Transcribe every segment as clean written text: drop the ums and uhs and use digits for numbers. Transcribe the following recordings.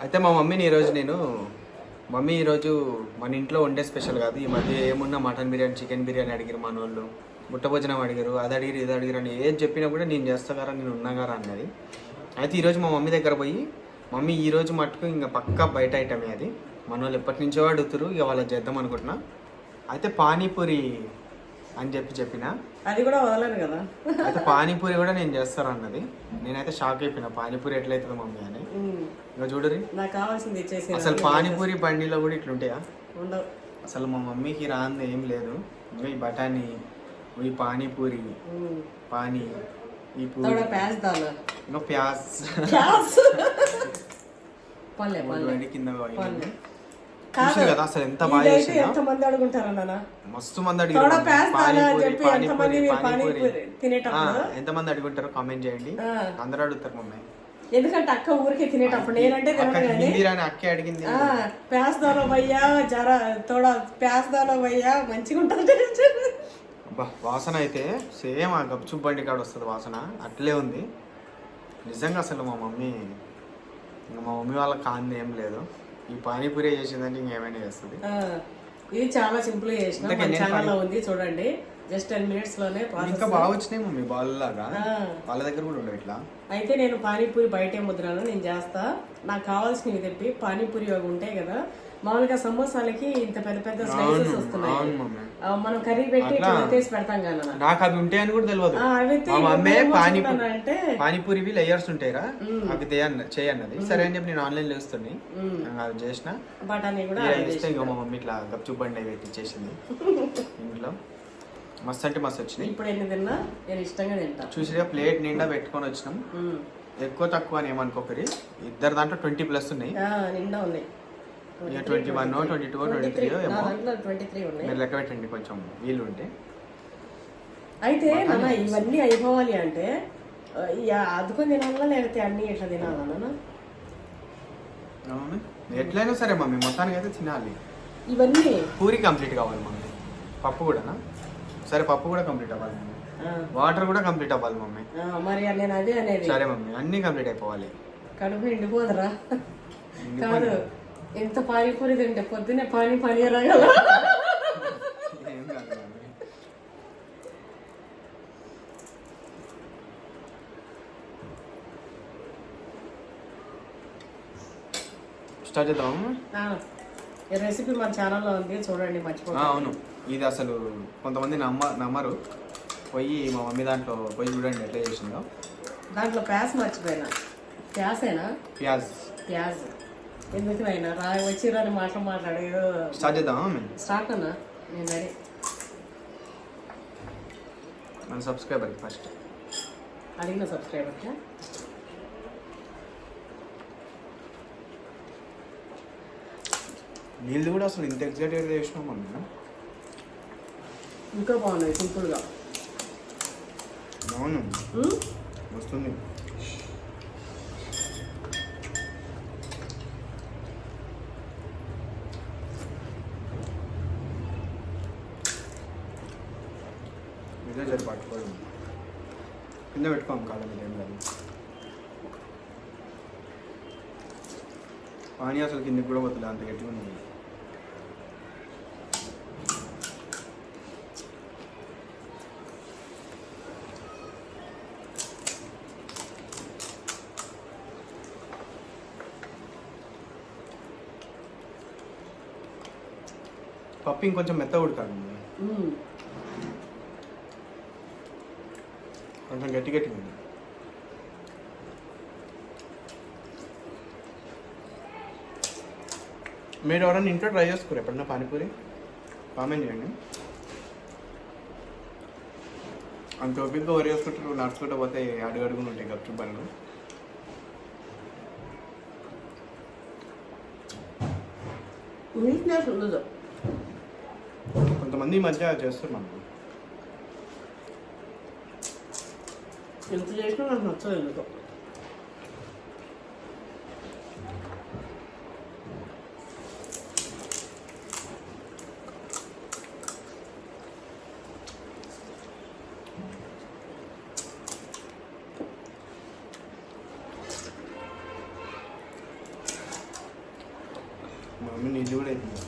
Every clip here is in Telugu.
అయితే మా మమ్మీని ఈరోజు మమ్మీ ఈరోజు మన ఇంట్లో వండే స్పెషల్ కాదు. ఈ మధ్య ఏమున్నా మటన్ బిర్యానీ, చికెన్ బిర్యానీ అడిగారు మన వాళ్ళు, ముట్ట భోజనం అడిగారు, అది అడిగిరు ఇది అడిగారు అని ఏది చెప్పినా కూడా నేను చేస్తాగారా, నేను ఉన్నాగారా అన్నది. అయితే ఈరోజు మా మమ్మీ దగ్గర పోయి, మమ్మీ ఈరోజు మటుకు ఇంకా పక్కా బయట ఐటమే అది, మన వాళ్ళు ఎప్పటి నుంచో అడుగుతారు, ఇక వాళ్ళకి చేద్దాం అనుకుంటున్నా. అయితే పానీపూరి అని చెప్పిన అది కూడా వదలను కదా. అయితే పానీపూరి కూడా నేను చేస్తాను అన్నది. నేనైతే షాక్ అయిపోయినా, పానీపూరి ఎట్లయితుందో మమ్మీ అని. ఇంకా చూడరి, నాకు కావాల్సింది ఇచ్చేసి. అసలు పానీపూరి బండిలో కూడా ఇట్లుంటాయా? ఉండవు. అసలు మా మమ్మీకి రాంది ఏం లేదు. ఇంకా ఈ బఠానీ, ఈ పానీపూరి, పానీ, ఈ పూరి, ఇంకా ప్యాజ్ కింద చూసారు కదా. అసలు ఎంత బాగా చేసింది. ఎంతమంది అడుగుంటారన్నా, మస్తు మంది అడిగారు. ఎంతమంది అడుగుంటారో కామెంట్ చేయండి. అందరూ అడుగుతారు మమ్మీ, ఎందుకంటే అక్క ఊరికే తినేటప్పుడు నేనంటే అక్కే అడిగింది. ప్యాస్ దాలో భయ్యా జర తోడా ప్యాస్ దాలో భయ్యా మంచిగా ఉంటుంది. వాసన అయితే సేమ్ ఆ గప్చుప్ బండి కాడ వస్తుంది వాసన, అట్లే ఉంది నిజంగా. అసలు మా మమ్మీ వాళ్ళకి కాంది ఏం లేదు. ఈ పానీపూరి చేసిందంటే ఇంకేమైనా చేస్తుంది. ఇది చాలా సింపుల్ గా చేసిన, మన ఛానల్ లో ఉంది చూడండి. జస్ట్ 10 minutes లోనే ఇంకా బాగా వచ్చినాయి మమ్మీ, బాల్ లాగా. వాళ్ళ దగ్గర కూడా ఉండవు ఇట్లా. అయితే నేను పానీపూరి బయటే ముద్రాను, నేను చేస్తా. నాకు కావాల్సినవి తెప్పి పానీపూరి అవి ఉంటాయి కదా, మామూలుగా సమోసాలకి ఇంత పెద్ద పెద్ద స్లైసెస్ వస్తున్నాయి. మనం కర్రీ పెట్టి తీసి పెడతాం కదా, నాకు అవి ఉంటాయని కూడా తెలియదు. అంటే పానీపూరి లేయర్స్ ఉంటాయిరా, అవి చేయన్నది. సరే అని చెప్పి నేను ఆన్లైన్ లో వస్తుంది, అవి చేసిన. బఠానీ కూడా మా మమ్మీ ఇట్లా గప్చుప్ బండి పెట్టి చేసింది ఇంట్లో. మస్తు అంటే మస్తు వచ్చినాయి. ఇప్పుడు ఎన్ని తిన్నా నేను ఇష్టంగా తింటా. చూసిగా ప్లేట్ నిండా పెట్టుకొని వచ్చినాం. ఎక్కువ తక్కువ అని ఏమనుకోకరి, ఇద్దరు దాంట్లో 20+ ఉన్నాయి. నిండా ఉన్నాయి. 21, 22, 23 ఏమో. 23 ఉన్నాయి. మీరు లెక్క పెట్టండి కొంచెం వీలు ఉంటే. అయితే నాన్న ఇవన్నీ అయిపోవాలి అంటే అదుకొని తినాలా లేకపోతే అన్ని ఎట్లా తినాలన్నా? ఎట్లయినా సరే మమ్మీ మొత్తానికి అయితే తినాలి. ఇవన్నీ పూరి కంప్లీట్ కావాలి మమ్మీ. పప్పు కూడానా? సరే పప్పు కూడా కంప్లీట్ అవ్వాలి మమ్మీ. వాటర్ కూడా కంప్లీట్ అవ్వాలి మమ్మీ. మరి నేను అదే అనేది. సరే మమ్మీ, అన్ని కంప్లీట్ అయిపోవాలి. కడుపు నిండిపోదరా? కాదు, ఎంత పానీపూరి తింటే పొద్దున్నే పానీ రాగల. స్టార్ట్ చేద్దాం. ఈ రెసిపీ మన ఛానల్లో ఉంది చూడండి, మర్చిపోండి. అవును, ఇది అసలు కొంతమంది నమ్మరు. పోయి మా మమ్మీ దాంట్లో పోయి చూడండి ఎట్లా చేసిందో. దాంట్లో ప్యాస్ మర్చిపోయినా. ప్యాసేనా? ప్యాజ్ ఎందుకు అయినా వచ్చిరాని మాట్లాడేదో. స్టార్ట్ చేద్దామా? స్టార్ట్ అన్నా, నేను రెడీ. మన సబ్స్క్రైబర్ ఫస్ట్ అడిగిన సబ్స్క్రైబర్కి నీళ్ళు కూడా అసలు ఇంత ఎగ్జైటెడ్ చేసినాం మమ్మీ. ఇంకా బాగున్నాయి సింపుల్గా. అవును, వస్తుంది. ఇదే సరి పట్టుకోవడం, కింద పెట్టుకోం కాలం మీద ఏం కాదు. పానీ అసలు కిందకి కూడా పోతుంది, అంత గట్టిగా ఉంది. పప్పు ఇంకొంచెం మెత్తగా ఉడకాలి, కొంచెం గట్టిగా ఉంది. మీరు ఎవరైనా ఇంట్లో ట్రై చేసుకోరు ఎప్పుడన్నా పానీపూరి? కామెంట్ చేయండి. అంత ఓపికగా వరి వేసుకుంటారు, నడుచుకుంటూ పోతే అడుగుడుగులు ఉంటాయి గప్చుప్ బండ్లు. ఉండదు. కొంతమంది ఈ మధ్య చేస్తారు మనకు. ఎంత చేసినా నాకు నచ్చదు ఎందుకో. మా మమ్మీ నీళ్ళు కూడా అయిపోయింది.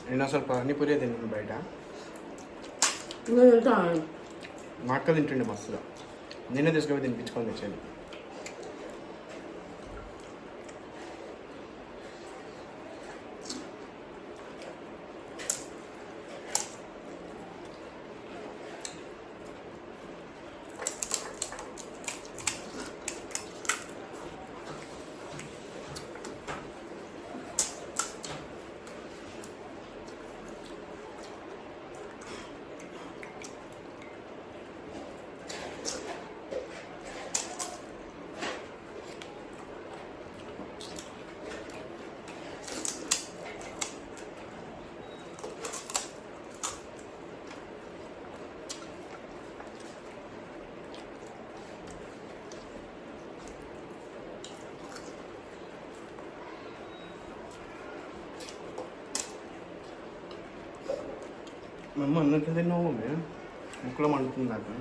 నేను అసలు పానీపూరి తిన్నాను బయట. ఇంకా తింటా. మా అక్క తింటుండే మస్తుగా. నేనే తీసుకొని తినిపించుకొని వచ్చాను. మా అమ్మ అన్నట్లు తిన్నావు మమ్మీ. ముక్కలో మండుతుంది నాకు.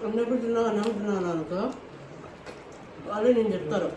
అన్నప్పుడు తిన్నావు అనుకుంటున్నాను అనుకో, వాళ్ళు నేను చెప్తారు.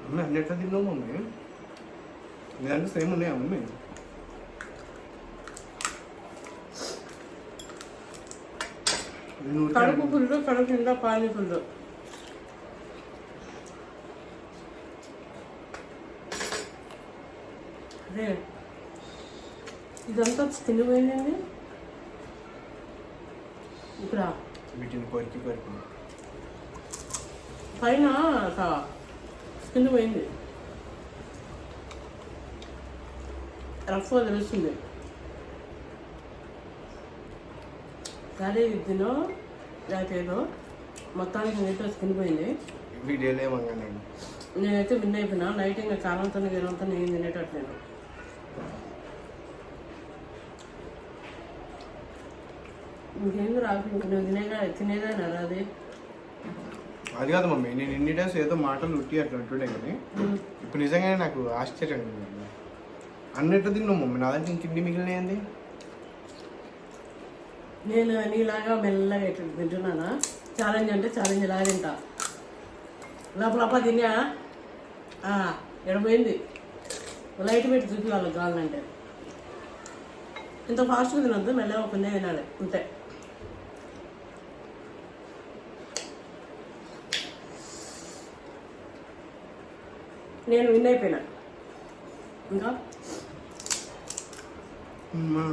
మమ్మీ అన్ని ఎట్లా తిన్నావు మమ్మీ? ఇదంటే సేమ్ ఉన్నాయా మమ్మీ? కడుపు ఫుల్లు, కడుపు నిండా పానీ ఫుల్లు. అదే ఇదంతా తినిపోయిందండి. ఇక్కడ వీటిని కొరికి కొరికి పైన స్కిన్ పోయింది, రఫ్గా తెలుస్తుంది. సరే తినో లేకపోతే ఏదో మొత్తానికి నీతో స్కిన్ పోయింది. వీడియోలో ఏమన్నా నేను నేనైతే విన్ అయిపోయినా. నైట్ ఇంకా కాలంతో గిరంతో నేను తినేటట్లేదు. ఇంకేంది రాకు, నువ్వు తినేదేనా అది? అది కాదు మమ్మీ, నేను ఎన్ని డేస్ ఏదో మాటలు ఉట్టి అట్లా అంటుండే కానీ ఇప్పుడు నిజంగానే నాకు ఆశ్చర్యం. అన్నట్టు తిన్నావు మమ్మీ, నా దగ్గర ఇంకిన్ని మిగిలినాయండి. నేను నీలాగా మెల్లగా ఇట్లా తింటున్నానా? ఛాలెంజ్ అంటే ఛాలెంజ్ లాగా తింటా. లోపల తిన్నా ఎడపోయింది. లైట్ పెట్టి చూపి వాళ్ళకి కావాలంటే. ఇంత ఫాస్ట్గా తినొద్దు, మెల్లగా కొంచెం తినాలి అంతే. నేను విన్ అయిపోయినా. ఇంకా మా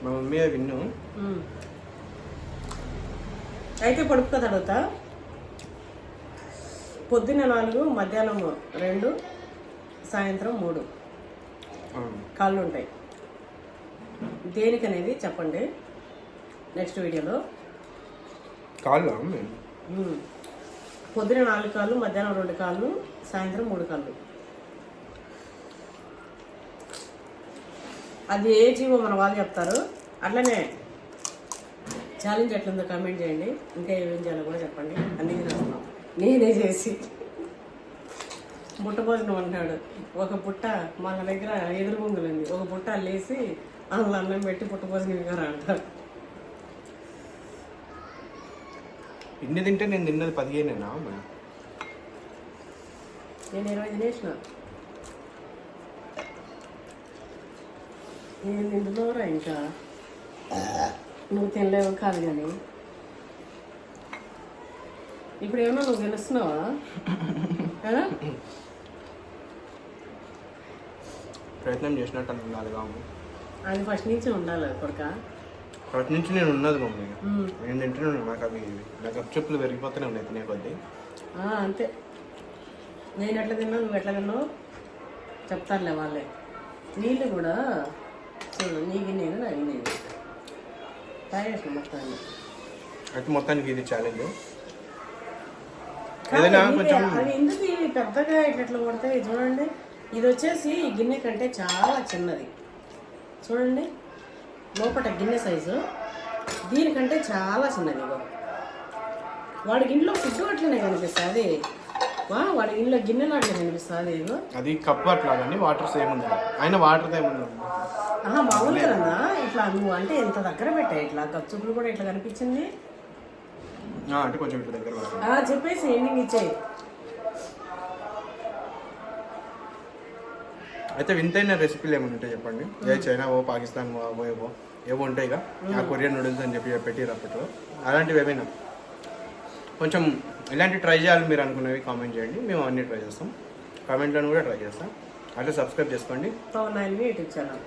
మమ్మీ విన్ను. అయితే పొడుపు కదా అడుగుతా. పొద్దున్న 4, మధ్యాహ్నం 2, సాయంత్రం 3 కాళ్ళు ఉంటాయి. దేనికనేది చెప్పండి నెక్స్ట్ వీడియోలో. కాళ్ళు పొద్దున 4 కాళ్ళు, మధ్యాహ్నం 2 కాళ్ళు, సాయంత్రం 3 కాళ్ళు. అది ఏ జీవో మన వాళ్ళు చెప్తారు. అట్లనే ఛాలెంజ్ ఎట్లుందో కామెంట్ చేయండి. ఇంకా ఏమేం చేయాలో కూడా చెప్పండి. అన్నీ తినేస్తున్నాం నేనే చేసి. బుట్ట భోజనం అంటున్నాడు. ఒక పుట్ట మన దగ్గర ఎదురు ముందులు ఉంది, ఒక పుట్ట అల్లేసి అందులో అన్నం పెట్టి పుట్ట భోజనం ఇవ్వరా అంటారు. ఇన్ని తింటే నేను తిన్నది 15. నేను 20 తినేసిన. నేను తింటున్నావురా ఇంకా? నువ్వు తినలేవు కాదు కానీ ఇప్పుడు ఏమన్నా నువ్వు గెలుస్తున్నావా? ఆ? ప్రయత్నం చేసినట్టు ఉండాలి కాము. అది ఫస్ట్ నుంచి ఉండాలి కొడుక. ఫస్ట్ నుంచి నేను ఉన్నది మమ్మీ. నేను తింటూనే ఉన్నాను. నాకు చెప్పులు పెరిగిపోతూనే ఉన్నాయి తినే కొద్దీ. అంతే. నేను ఎట్లా తిన్నావు, నువ్వు ఎట్లా తిన్నావు చెప్తానులే వాళ్ళే. నీళ్ళు కూడా చూడు, నీకు నేను నాకు నేను తాగేసిన మొత్తాన్ని. అయితే మొత్తానికి ఇది ఛాలెంజ్. ఏదైనా కొంచెం అవి ఎందుకు ఇవి పెద్దగా ఇట్లా కొడతాయి చూడండి. ఇది వచ్చేసి ఈ గిన్నె కంటే చాలా చిన్నది చూడండి. లోపల గిన్నె సైజు దీనికంటే చాలా చిన్నది. ఇగో వాడి గిన్నెలో ఫుడ్ అట్లనే కనిపిస్తుంది. వాడి గిన్నెలో గిన్నెలో అట్లా కనిపిస్తుంది. ఇగో అది కప్పు అట్లా కానీ వాటర్ సేమ్ ఉంది. అయినా వాటర్ ఏముంది మామూలుగా ఇట్లా నువ్వు అంటే ఎంత దగ్గర పెట్టాయి ఇట్లా గచ్చుకులు కూడా ఇట్లా కనిపించింది అంటే కొంచెం ఇట్లా దగ్గర చెప్పేసి ఎండింగ్ ఇచ్చేయి. అయితే వింతైన రెసిపీలు ఏమైనా ఉంటాయి చెప్పండి. ఏ చైనా పాకిస్తాన్ ఏవో ఉంటాయి ఇక ఆ కొరియన్ నూడిల్స్ అని చెప్పి పెట్టిరు అప్పట్లో. అలాంటివి ఏమైనా కొంచెం ఇలాంటి ట్రై చేయాలి మీరు అనుకునేవి కామెంట్ చేయండి. మేము అన్నీ ట్రై చేస్తాం. కామెంట్లను కూడా ట్రై చేస్తాం. అట్లా సబ్స్క్రైబ్ చేసుకోండి. Pawan YouTube channel.